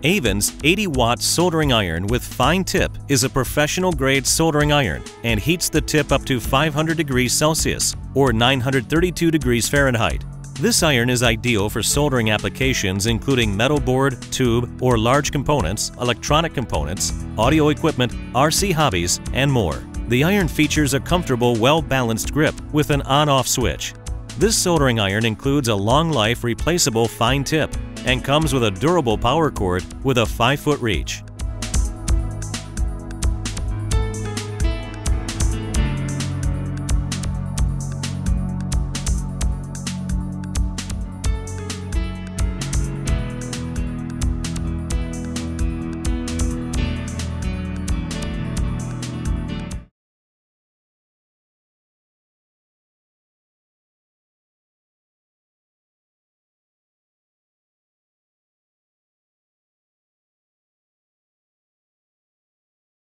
Aven's 80-watt soldering iron with fine tip is a professional-grade soldering iron and heats the tip up to 500 degrees Celsius or 932 degrees Fahrenheit. This iron is ideal for soldering applications including metal board, tube, or large components, electronic components, audio equipment, RC hobbies, and more. The iron features a comfortable, well-balanced grip with an on-off switch. This soldering iron includes a long-life replaceable fine tip and comes with a durable power cord with a 5-foot reach.